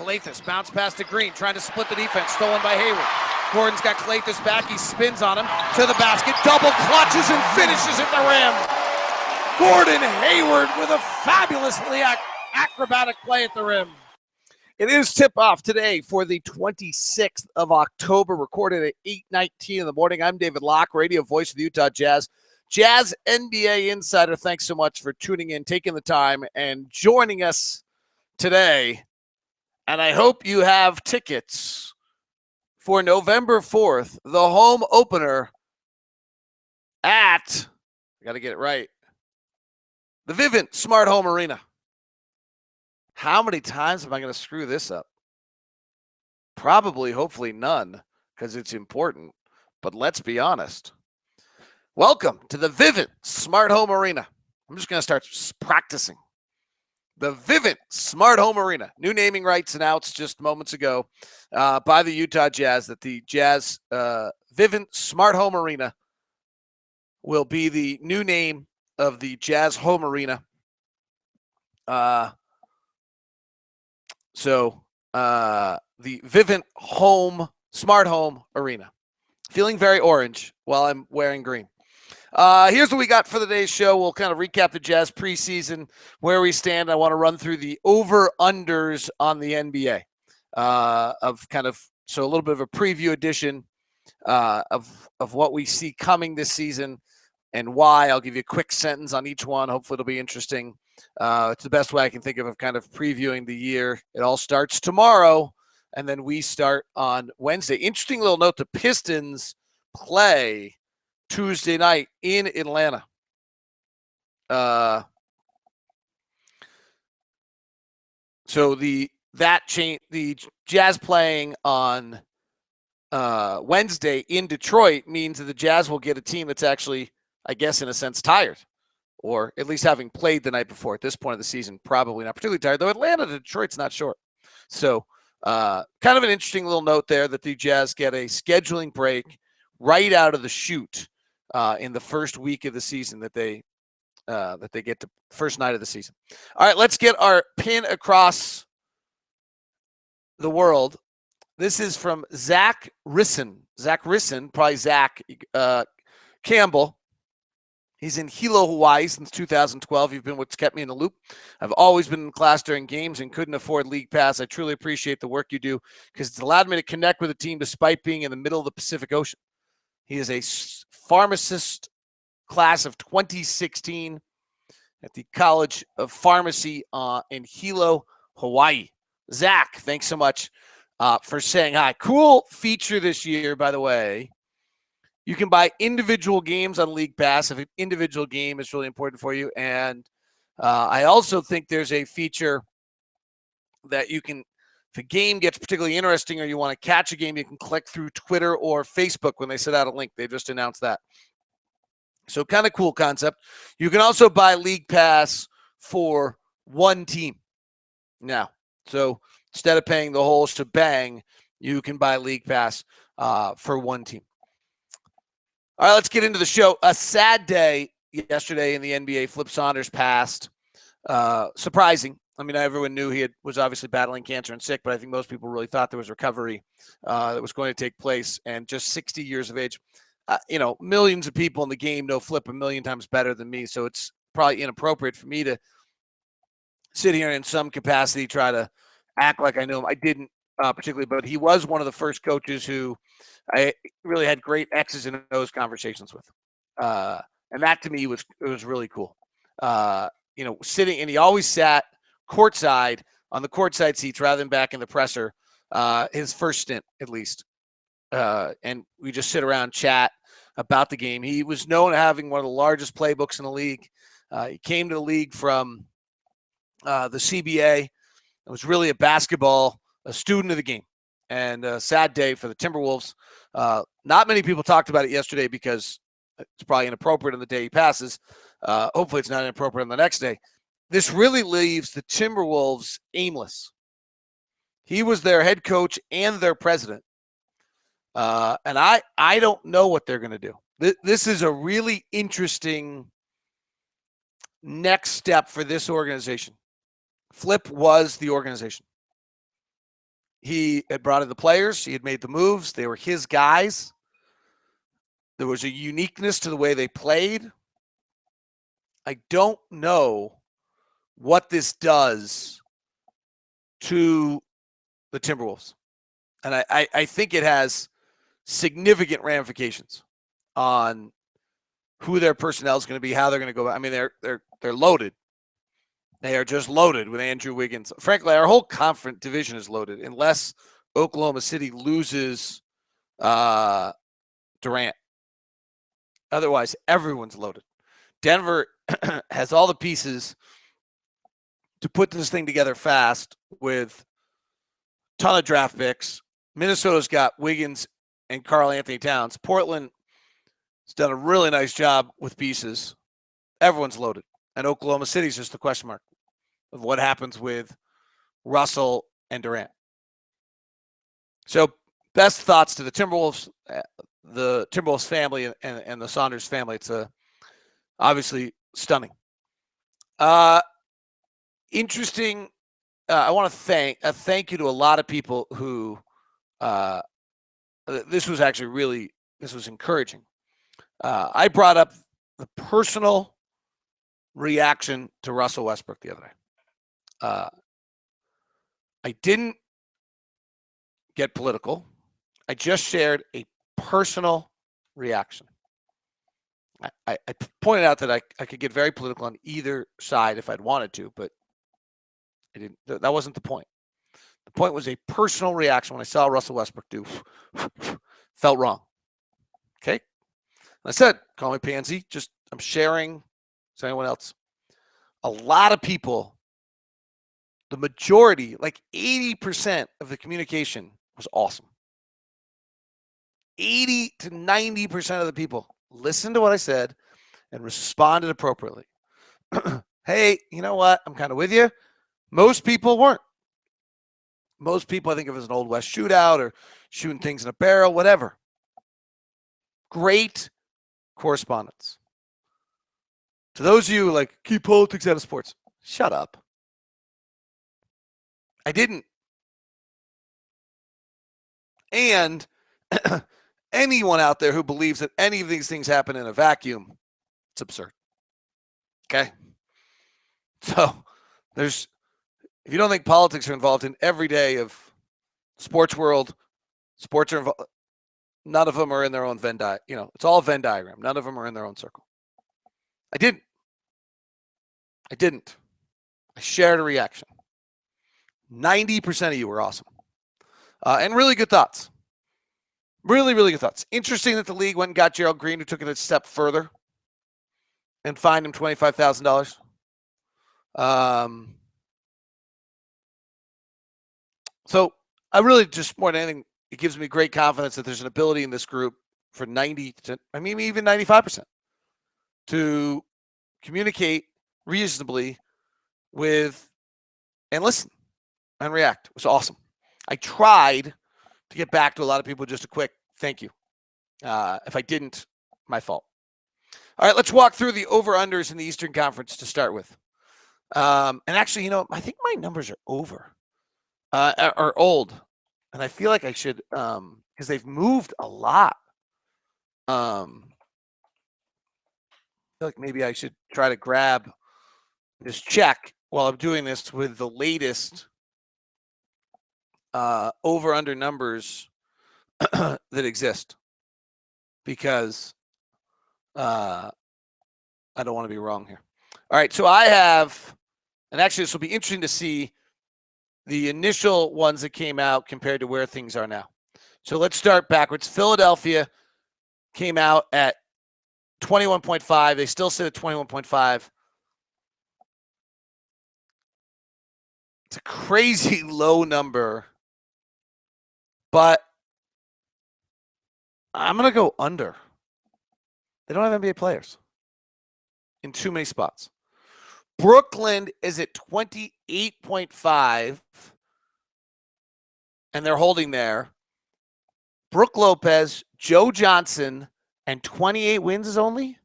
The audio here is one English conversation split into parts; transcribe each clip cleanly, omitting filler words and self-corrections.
Calathes bounce pass to Green, trying to split the defense, stolen by Hayward. Gordon's got Calathes back, he spins on him to the basket, double clutches and finishes at the rim. Gordon Hayward with a fabulously acrobatic play at the rim. It is tip-off today for the 26th of October, recorded at 8:19 in the morning. I'm David Locke, radio voice of the Utah Jazz. Jazz NBA Insider, thanks so much for tuning in, taking the time, and joining us today. And I hope you have tickets for November 4th, the home opener at, I got to get it right, the Vivint Smart Home Arena. How many times am I going to screw this up? Probably, hopefully none, because it's important. But let's be honest. Welcome to the Vivint Smart Home Arena. I'm just going to start practicing. The Vivint Smart Home Arena. New naming rights announced just moments ago by the Utah Jazz that the Jazz Vivint Smart Home Arena will be the new name of the Jazz Home Arena. So the Vivint Smart Home Arena. Feeling very orange while I'm wearing green. Here's what we got for today's show. We'll kind of recap the Jazz preseason, where we stand. I want to run through the over-unders on the NBA so a little bit of a preview edition of what we see coming this season and why. I'll give you a quick sentence on each one. Hopefully it'll be interesting. It's the best way I can think of kind of previewing the year. It all starts tomorrow, and then we start on Wednesday. Interesting little note, the Pistons play Tuesday night in Atlanta. So the Jazz playing on Wednesday in Detroit means that the Jazz will get a team that's actually, I guess, in a sense, tired, or at least having played the night before. At this point of the season, probably not particularly tired, though Atlanta to Detroit's not short. So kind of an interesting little note there that the Jazz get a scheduling break right out of the chute in the first week of the season that they get to first night of the season. All right, let's get our pin across the world. This is from Zach Risson, probably Zach Campbell. He's in Hilo, Hawaii since 2012. You've been what's kept me in the loop. I've always been in class during games and couldn't afford League Pass. I truly appreciate the work you do because it's allowed me to connect with a team despite being in the middle of the Pacific Ocean. He is a pharmacist class of 2016 at the College of Pharmacy in Hilo, Hawaii. Zach, thanks so much for saying hi. Cool feature this year, by the way. You can buy individual games on League Pass if an individual game is really important for you. And I also think there's a feature that you can, if a game gets particularly interesting or you want to catch a game, you can click through Twitter or Facebook when they set out a link. They just announced that. So kind of cool concept. You can also buy League Pass for one team now. So instead of paying the whole shebang, you can buy League Pass for one team. All right, let's get into the show. A sad day yesterday in the NBA. Flip Saunders passed. Surprising. I mean, everyone knew he was obviously battling cancer and sick, but I think most people really thought there was recovery that was going to take place. And just 60 years of age. Millions of people in the game know Flip a million times better than me, so it's probably inappropriate for me to sit here in some capacity try to act like I know him. I didn't particularly, but he was one of the first coaches who I really had great X's and O's conversations with. And that to me was really cool. Sitting, and he always sat courtside on the courtside seats rather than back in the presser, his first stint at least. And we just sit around, chat about the game. He was known as having one of the largest playbooks in the league. He came to the league from the CBA. It was really a student of the game. And a sad day for the Timberwolves. Not many people talked about it yesterday because it's probably inappropriate on the day he passes. Hopefully it's not inappropriate on the next day. This really leaves the Timberwolves aimless. He was their head coach and their president. And I don't know what they're going to do. This is a really interesting next step for this organization. Flip was the organization. He had brought in the players. He had made the moves. They were his guys. There was a uniqueness to the way they played. I don't know what this does to the Timberwolves. And I think it has significant ramifications on who their personnel is going to be, how they're going to go. I mean, they're loaded. They are just loaded with Andrew Wiggins. Frankly, our whole conference division is loaded unless Oklahoma City loses Durant. Otherwise, everyone's loaded. Denver has all the pieces to put this thing together fast with a ton of draft picks. Minnesota's got Wiggins and Karl Anthony Towns. Portland has done a really nice job with pieces. Everyone's loaded. And Oklahoma City's just the question mark of what happens with Russell and Durant. So, best thoughts to the Timberwolves family and the Saunders family. It's obviously stunning. Interesting. I want to thank you to a lot of people who this was encouraging. I brought up the personal reaction to Russell Westbrook the other day. I didn't get political. I just shared a personal reaction. I pointed out that I could get very political on either side if I'd wanted to, but I didn't. That wasn't the point. The point was a personal reaction when I saw Russell Westbrook do felt wrong. Okay? And I said, call me pansy. Just I'm sharing. Is anyone else? A lot of people, the majority, like 80% of the communication was awesome. 80 to 90% of the people listened to what I said and responded appropriately. Hey, you know what? I'm kind of with you. Most people weren't. Most people, I think, if it was an Old West shootout or shooting things in a barrel, whatever. Great correspondence. To those of you who like, keep politics out of sports, shut up. I didn't. And anyone out there who believes that any of these things happen in a vacuum, it's absurd. Okay? So if you don't think politics are involved in every day of sports world, sports are involved, none of them are in their own Venn diagram. You know, it's all Venn diagram. None of them are in their own circle. I didn't. I shared a reaction. 90% of you were awesome. And really good thoughts. Really, really good thoughts. Interesting that the league went and got Gerald Green, who took it a step further and fined him $25,000. So I really just, more than anything, it gives me great confidence that there's an ability in this group for 90 to, I mean, even 95% to communicate reasonably with and listen and react. It was awesome. I tried to get back to a lot of people. Just a quick thank you. If I didn't, my fault. All right, let's walk through the over-unders in the Eastern Conference to start with. And actually, you know, I think my numbers are over, are old. And I feel like I should, because they've moved a lot. I feel like maybe I should try to grab this check while I'm doing this with the latest over-under numbers that exist, because I don't want to be wrong here. All right, so I have, and actually this will be interesting to see the initial ones that came out compared to where things are now. So let's start backwards. Philadelphia came out at 21.5. They still sit at 21.5. It's a crazy low number, but I'm going to go under. They don't have NBA players in too many spots. Brooklyn is at 28.5, and they're holding there. Brook Lopez, Joe Johnson, and 28 wins only.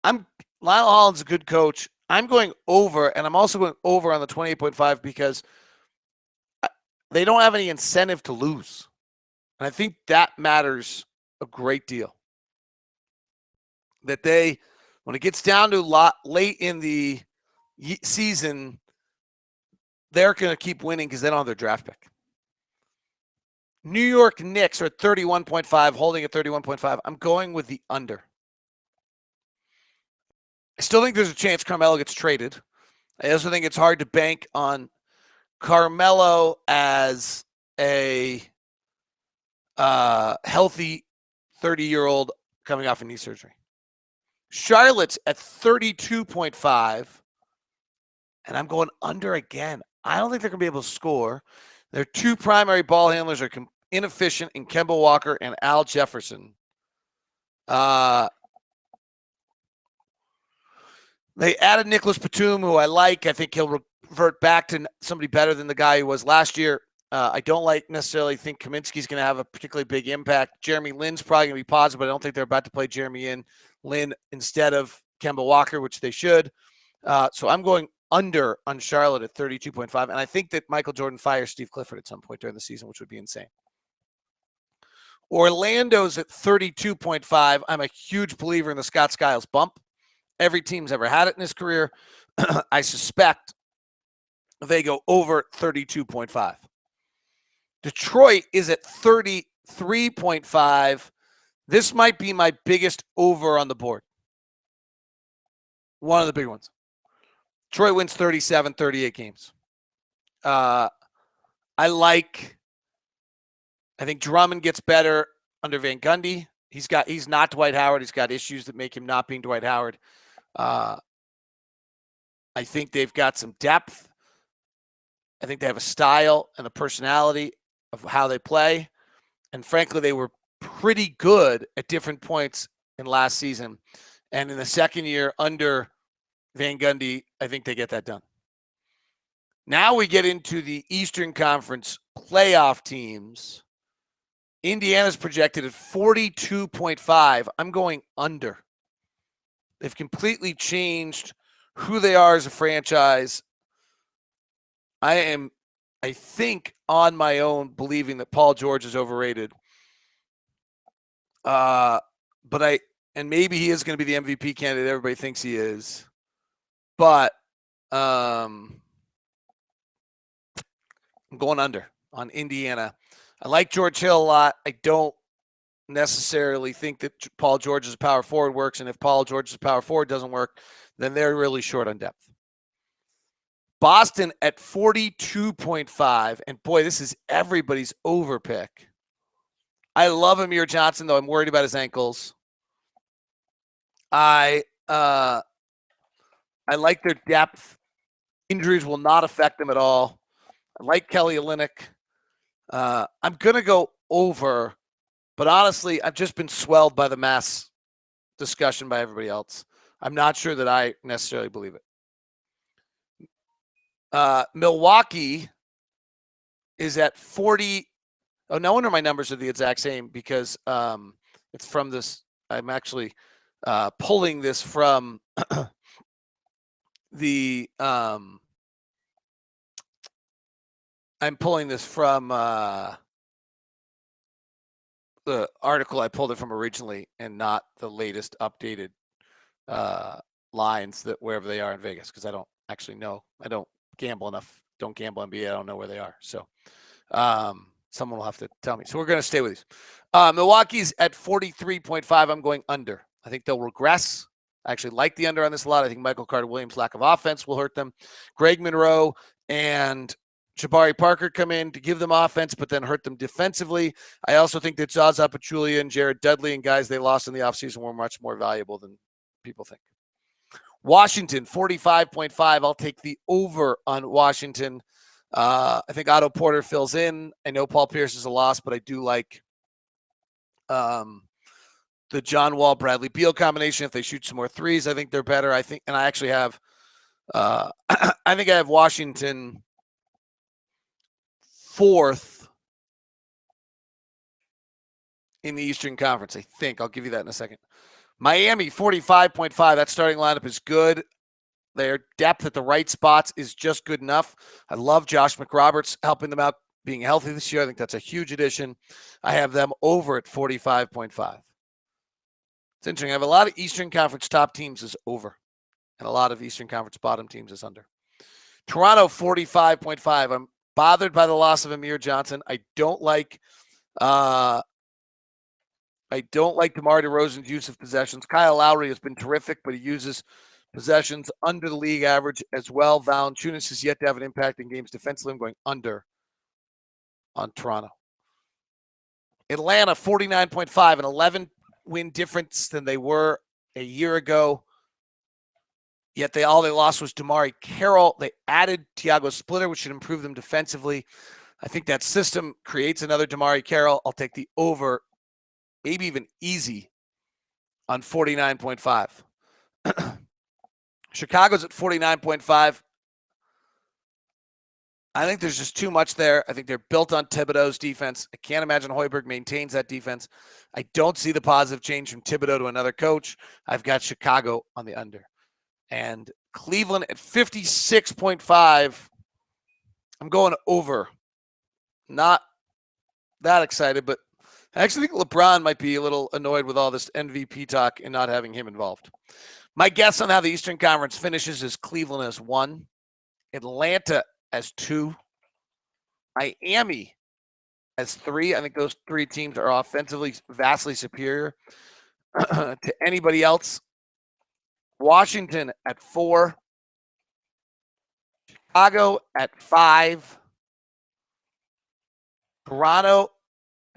Lyle Holland's a good coach. I'm going over, and I'm also going over on the 28.5 because they don't have any incentive to lose. And I think that matters a great deal. That they, when it gets down to late in the season, they're going to keep winning because they don't have their draft pick. New York Knicks are at 31.5, holding at 31.5. I'm going with the under. I still think there's a chance Carmelo gets traded. I also think it's hard to bank on Carmelo as a healthy 30-year-old coming off a knee surgery. Charlotte's at 32.5, and I'm going under again. I don't think they're going to be able to score. Their two primary ball handlers are inefficient in Kemba Walker and Al Jefferson. They added Nicholas Batum, who I like. I think he'll revert back to somebody better than the guy he was last year. I don't necessarily think Kaminsky's going to have a particularly big impact. Jeremy Lin's probably going to be positive, but I don't think they're about to play Jeremy Lin instead of Kemba Walker, which they should. So I'm going under on Charlotte at 32.5, and I think that Michael Jordan fires Steve Clifford at some point during the season, which would be insane. Orlando's at 32.5. I'm a huge believer in the Scott Skiles bump. Every team's ever had it in his career. I suspect they go over 32.5. Detroit is at 33.5. This might be my biggest over on the board. One of the big ones. Detroit wins 37, 38 games. I think Drummond gets better under Van Gundy. He's not Dwight Howard. He's got issues that make him not being Dwight Howard. I think they've got some depth. I think they have a style and a personality of how they play. And frankly, they were pretty good at different points in last season. And in the second year under Van Gundy, I think they get that done. Now we get into the Eastern Conference playoff teams. Indiana's projected at 42.5. I'm going under. They've completely changed who they are as a franchise. I think, on my own, believing that Paul George is overrated. And maybe he is going to be the MVP candidate everybody thinks he is. But I'm going under on Indiana. I like George Hill a lot. I don't necessarily think that Paul George's power forward works, and if Paul George's power forward doesn't work, then they're really short on depth. Boston at 42.5, and boy, this is everybody's over pick. I love Amir Johnson, though I'm worried about his ankles. I like their depth. Injuries will not affect them at all. I like Kelly Olynyk. I'm going to go over, but honestly, I've just been swelled by the mass discussion by everybody else. I'm not sure that I necessarily believe it. Milwaukee is at 40. Oh, no wonder my numbers are the exact same because it's from this. I'm actually pulling this from the. I'm pulling this from the article I pulled it from originally, and not the latest updated lines that wherever they are in Vegas, because I don't actually know. I don't gamble enough. Don't gamble NBA. I don't know where they are. So someone will have to tell me. So we're going to stay with these. Milwaukee's at 43.5. I'm going under. I think they'll regress. I actually like the under on this a lot. I think Michael Carter-Williams' lack of offense will hurt them. Greg Monroe and Jabari Parker come in to give them offense, but then hurt them defensively. I also think that Zaza Pachulia and Jared Dudley and guys they lost in the offseason were much more valuable than people think. Washington, 45.5. I'll take the over on Washington. I think Otto Porter fills in. I know Paul Pierce is a loss, but I do like the John Wall, Bradley Beal combination. If they shoot some more threes, I think they're better. I think I have Washington fourth in the Eastern Conference. I think I'll give you that in a second. Miami, 45.5. That starting lineup is good. Their depth at the right spots is just good enough. I love Josh McRoberts helping them out being healthy this year. I think that's a huge addition. I have them over at 45.5. It's interesting. I have a lot of Eastern Conference top teams as over, and a lot of Eastern Conference bottom teams as under. Toronto 45.5. I'm bothered by the loss of Amir Johnson. I don't like DeMar DeRozan's use of possessions. Kyle Lowry has been terrific, but he uses possessions under the league average as well. Valanciunas has yet to have an impact in games defensively. I'm going under on Toronto. Atlanta 49.5, an 11-win difference than they were a year ago. Yet all they lost was Damari Carroll. They added Tiago Splitter, which should improve them defensively. I think that system creates another Damari Carroll. I'll take the over, maybe even easy, on 49.5. Chicago's at 49.5. I think there's just too much there. I think they're built on Thibodeau's defense. I can't imagine Hoiberg maintains that defense. I don't see the positive change from Thibodeau to another coach. I've got Chicago on the under. And Cleveland at 56.5. I'm going over. Not that excited, but I actually think LeBron might be a little annoyed with all this MVP talk and not having him involved. My guess on how the Eastern Conference finishes is Cleveland as 1, Atlanta as 2, Miami as 3. I think those 3 teams are offensively vastly superior to anybody else. Washington at 4, Chicago at 5, Toronto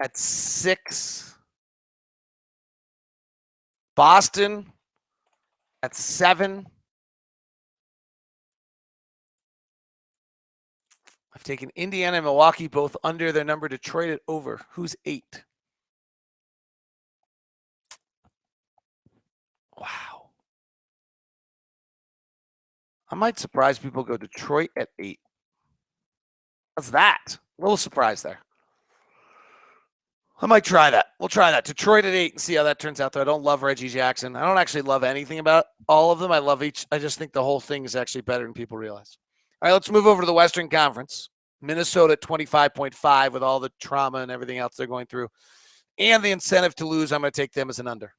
at 6, Boston at 7. I've taken Indiana and Milwaukee both under their number. Detroit at over. Who's 8? Wow. I might surprise people, go Detroit at 8. What's that? A little surprise there. I might try that. We'll try that. Detroit at 8 and see how that turns out, though. I don't love Reggie Jackson. I don't actually love anything about all of them. I love each. I just think the whole thing is actually better than people realize. All right, let's move over to the Western Conference. Minnesota at 25.5 with all the trauma and everything else they're going through. And the incentive to lose, I'm going to take them as an under.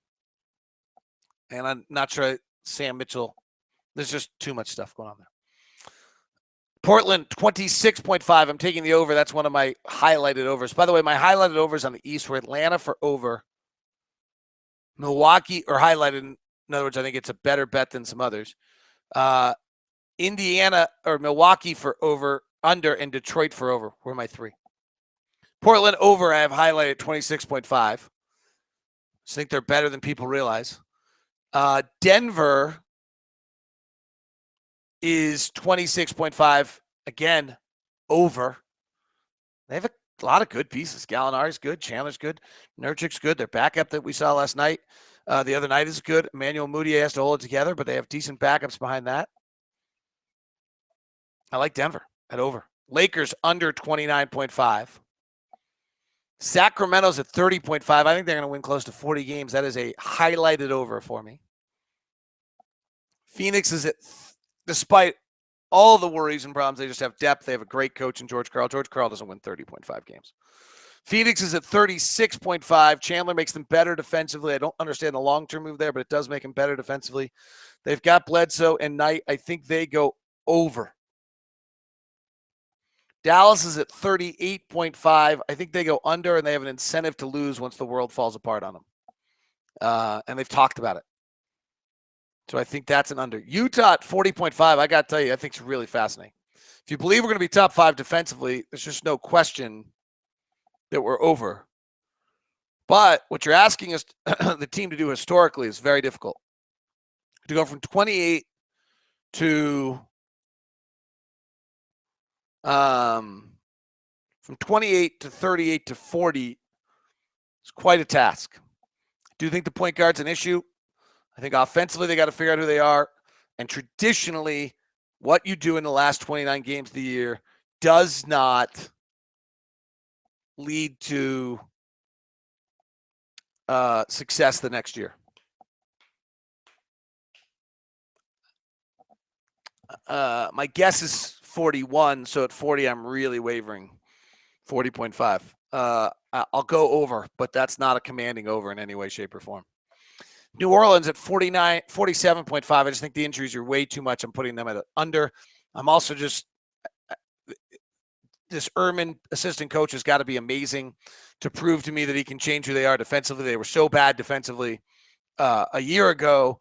And I'm not sure Sam Mitchell. There's just too much stuff going on there. Portland, 26.5. I'm taking the over. That's one of my highlighted overs. By the way, my highlighted overs on the East were Atlanta for over. Milwaukee, or highlighted, in other words, I think it's a better bet than some others. Indiana or Milwaukee for over, under, and Detroit for over were my 3. Portland over, I have highlighted 26.5. I think they're better than people realize. Denver is 26.5. Again, over. They have a lot of good pieces. Gallinari's good. Chandler's good. Nurkic's good. Their backup that we saw last night, the other night is good. Emmanuel Mudiay has to hold it together, but they have decent backups behind that. I like Denver at over. Lakers under 29.5. Sacramento's at 30.5. I think they're going to win close to 40 games. That is a highlighted over for me. Phoenix is at, despite all the worries and problems, they just have depth. They have a great coach in George Karl. George Karl doesn't win 30.5 games. Phoenix is at 36.5. Chandler makes them better defensively. I don't understand the long-term move there, but it does make them better defensively. They've got Bledsoe and Knight. I think they go over. Dallas is at 38.5. I think they go under, and they have an incentive to lose once the world falls apart on them. And they've talked about it. So I think that's an under. Utah at 40.5. I got to tell you, I think it's really fascinating. If you believe we're going to be top 5 defensively, there's just no question that we're over. But what you're asking us, the team to do historically, is very difficult. To go from 28 to from 28 to 38 to 40 is quite a task. I do think the point guard's an issue. I think offensively they got to figure out who they are. And traditionally, what you do in the last 29 games of the year does not lead to success the next year. My guess is 41, so at 40, I'm really wavering. 40.5. I'll go over, but that's not a commanding over in any way, shape, or form. New Orleans at 47.5. I just think the injuries are way too much. I'm putting them at an under. I'm also just this Ehrman assistant coach has got to be amazing to prove to me that he can change who they are defensively. They were so bad defensively a year ago.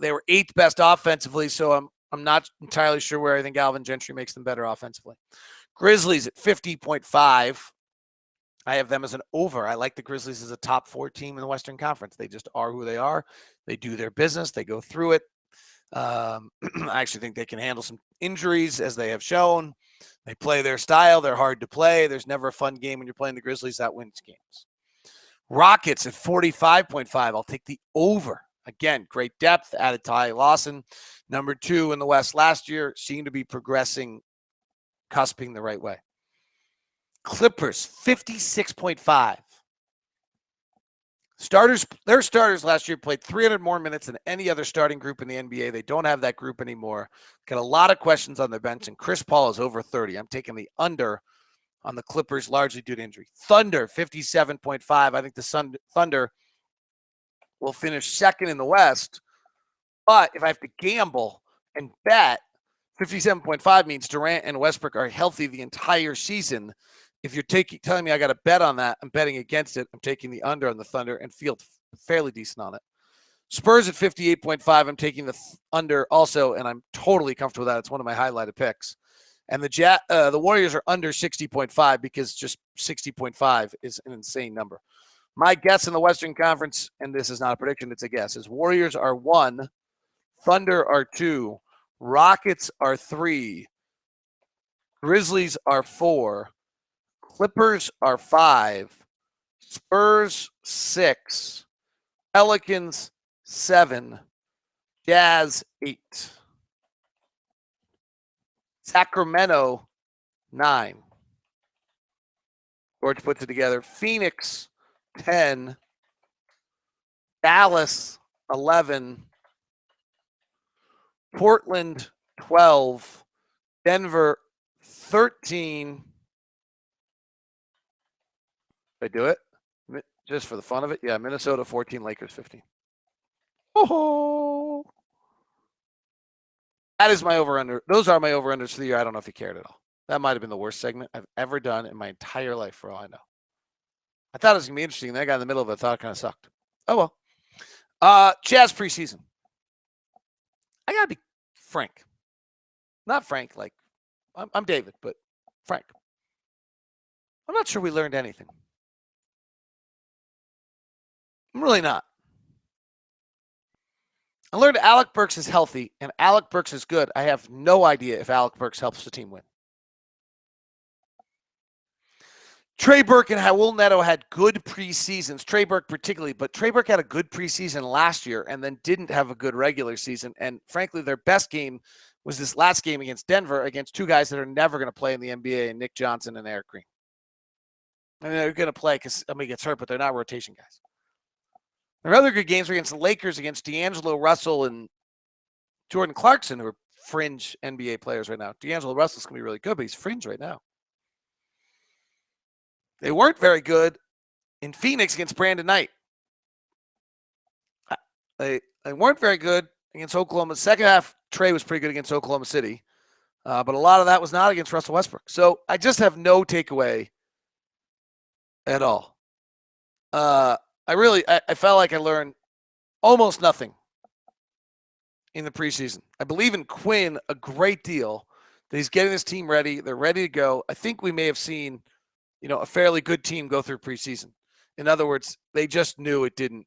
They were 8th best offensively, so I'm not entirely sure where I think Alvin Gentry makes them better offensively. Grizzlies at 50.5. I have them as an over. I like the Grizzlies as a top 4 team in the Western Conference. They just are who they are. They do their business. They go through it. I actually think they can handle some injuries, as they have shown. They play their style. They're hard to play. There's never a fun game when you're playing the Grizzlies. That wins games. Rockets at 45.5. I'll take the over. Again, great depth. Added Ty Lawson, number 2 in the West last year. Seem to be progressing, cusping the right way. Clippers, 56.5. Their starters last year played 300 more minutes than any other starting group in the NBA. They don't have that group anymore. Got a lot of questions on their bench, and Chris Paul is over 30. I'm taking the under on the Clippers, largely due to injury. Thunder, 57.5. I think the Thunder will finish second in the West. But if I have to gamble and bet, 57.5 means Durant and Westbrook are healthy the entire season. If you're telling me I got to bet on that, I'm betting against it. I'm taking the under on the Thunder and feel fairly decent on it. Spurs at 58.5. I'm taking the under also, and I'm totally comfortable with that. It's one of my highlighted picks. And the Warriors are under 60.5 because just 60.5 is an insane number. My guess in the Western Conference, and this is not a prediction, it's a guess, is Warriors are 1, Thunder are 2, Rockets are 3, Grizzlies are 4, Clippers are 5, Spurs 6, Pelicans 7, Jazz 8, Sacramento 9. George puts it together. Phoenix 10, Dallas 11, Portland 12, Denver 13. Did I do it? Just for the fun of it? Yeah, Minnesota 14, Lakers 15. Oh, that is my over-under. Those are my over-unders for the year. I don't know if you cared at all. That might have been the worst segment I've ever done in my entire life, for all I know. I thought it was going to be interesting. That guy in the middle of it thought it kind of sucked. Oh, well. Jazz preseason. I got to be frank. Not frank, like, I'm David, but frank. I'm not sure we learned anything. I'm really not. I learned Alec Burks is healthy, and Alec Burks is good. I have no idea if Alec Burks helps the team win. Trey Burke and Raul Neto had good preseasons. Trey Burke particularly, but Trey Burke had a good preseason last year and then didn't have a good regular season. And frankly, their best game was this last game against Denver, against 2 guys that are never going to play in the NBA, and Nick Johnson and Eric Green. I mean, they're going to play because somebody gets hurt, but they're not rotation guys. Their other good games were against the Lakers, against D'Angelo Russell and Jordan Clarkson, who are fringe NBA players right now. D'Angelo Russell's going to be really good, but he's fringe right now. They weren't very good in Phoenix against Brandon Knight. They weren't very good against Oklahoma. Second half, Trey was pretty good against Oklahoma City. But a lot of that was not against Russell Westbrook. So I just have no takeaway at all. I felt like I learned almost nothing in the preseason. I believe in Quinn a great deal, that he's getting this team ready. They're ready to go. I think we may have seen, a fairly good team go through preseason. In other words, they just knew it didn't.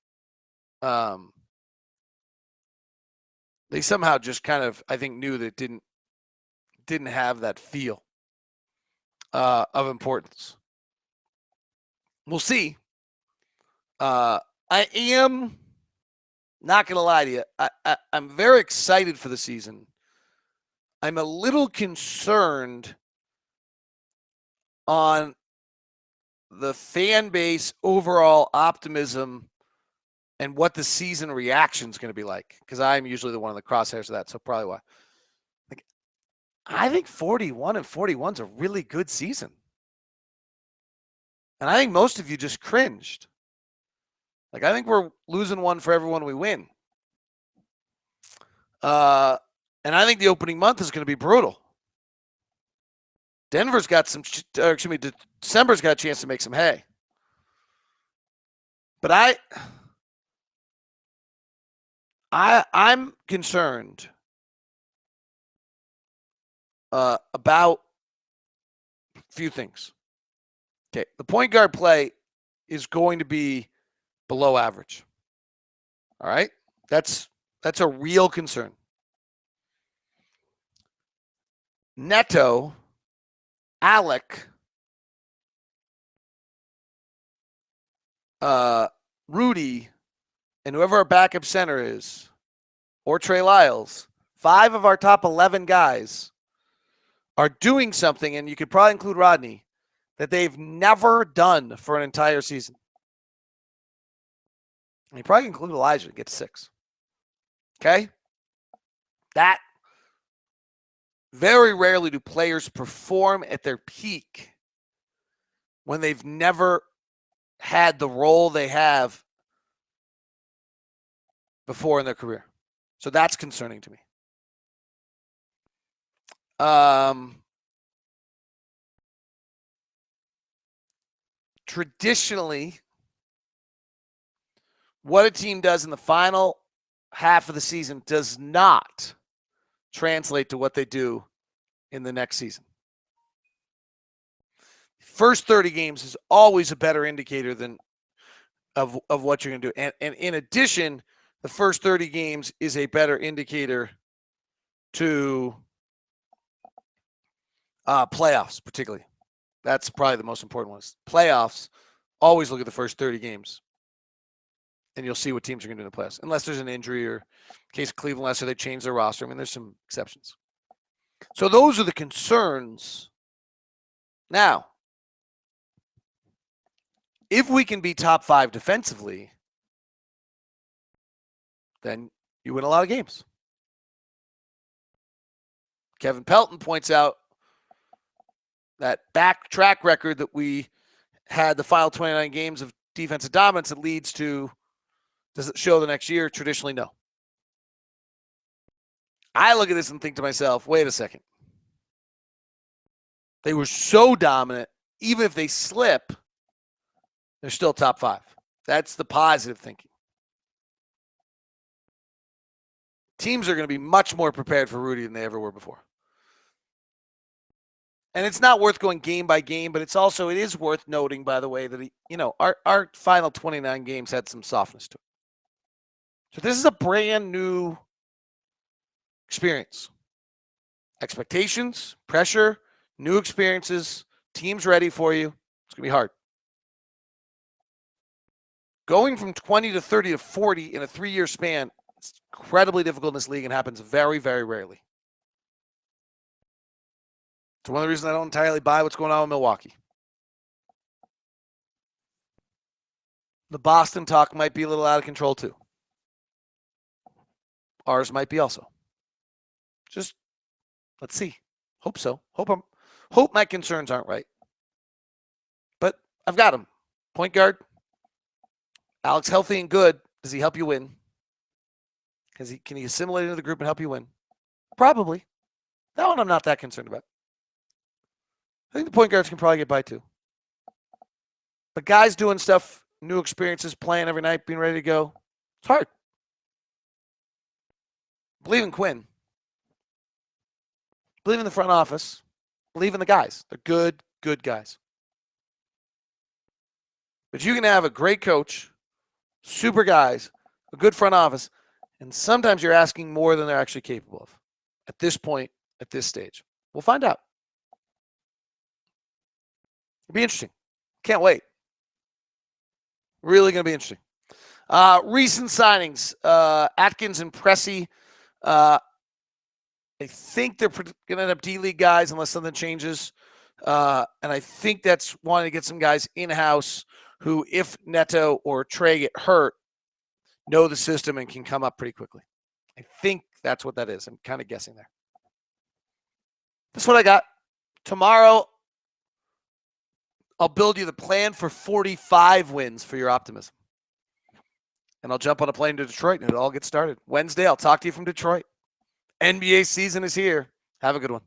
They somehow just kind of, I think, knew that it didn't have that feel of importance. We'll see. I am not going to lie to you. I'm very excited for the season. I'm a little concerned on the fan base overall optimism and what the season reaction is going to be like, because I'm usually the one in the crosshairs of that, so probably why. I think 41-41 is a really good season. And I think most of you just cringed. Like, I think we're losing one for every one we win. And I think the opening month is going to be brutal. Denver's got December's got a chance to make some hay. But I'm concerned about a few things. Okay, the point guard play is going to be below average. All right, that's a real concern. Neto, Alec, Rudy, and whoever our backup center is, or Trey Lyles, 5 of our top 11 guys are doing something, and you could probably include Rodney, that they've never done for an entire season. And you probably include Elijah to get 6. Okay? That very rarely do players perform at their peak when they've never had the role they have before in their career. So that's concerning to me. Traditionally, what a team does in the final half of the season does not translate to what they do in the next season. First 30 games is always a better indicator than of what you're going to do. And in addition, the first 30 games is a better indicator to playoffs, particularly. That's probably the most important one. Playoffs, always look at the first 30 games, and you'll see what teams are going to do in the playoffs, unless there's an injury or, in case of Cleveland, unless they change their roster. I mean, there's some exceptions. So those are the concerns. Now, if we can be top 5 defensively, then you win a lot of games. Kevin Pelton points out that back track record that we had the final 29 games of defensive dominance that leads to, does it show the next year? Traditionally, no. I look at this and think to myself, wait a second. They were so dominant, even if they slip, they're still top 5. That's the positive thinking. Teams are going to be much more prepared for Rudy than they ever were before. And it's not worth going game by game, but it is worth noting, by the way, that our final 29 games had some softness to it. So this is a brand new experience. Expectations, pressure, new experiences, teams ready for you. It's going to be hard. Going from 20 to 30 to 40 in a 3-year span is incredibly difficult in this league and happens very, very rarely. It's one of the reasons I don't entirely buy what's going on with Milwaukee. The Boston talk might be a little out of control too. Ours might be also. Just let's see. Hope so. Hope my concerns aren't right. But I've got him. Point guard. Alex healthy and good. Does he help you win? Can he assimilate into the group and help you win? Probably. That one I'm not that concerned about. I think the point guards can probably get by too. But guys doing stuff, new experiences, playing every night, being ready to go, it's hard. Believe in Quinn. Believe in the front office. Believe in the guys. They're good guys. But you can have a great coach, super guys, a good front office, and sometimes you're asking more than they're actually capable of at this point, at this stage. We'll find out. It'll be interesting. Can't wait. Really going to be interesting. Recent signings, Atkins and Pressey. I think they're going to end up D-League guys unless something changes. And I think that's wanting to get some guys in-house who, if Neto or Trey get hurt, know the system and can come up pretty quickly. I think that's what that is. I'm kind of guessing there. That's what I got. Tomorrow, I'll build you the plan for 45 wins for your optimism. And I'll jump on a plane to Detroit and it all gets started. Wednesday, I'll talk to you from Detroit. NBA season is here. Have a good one.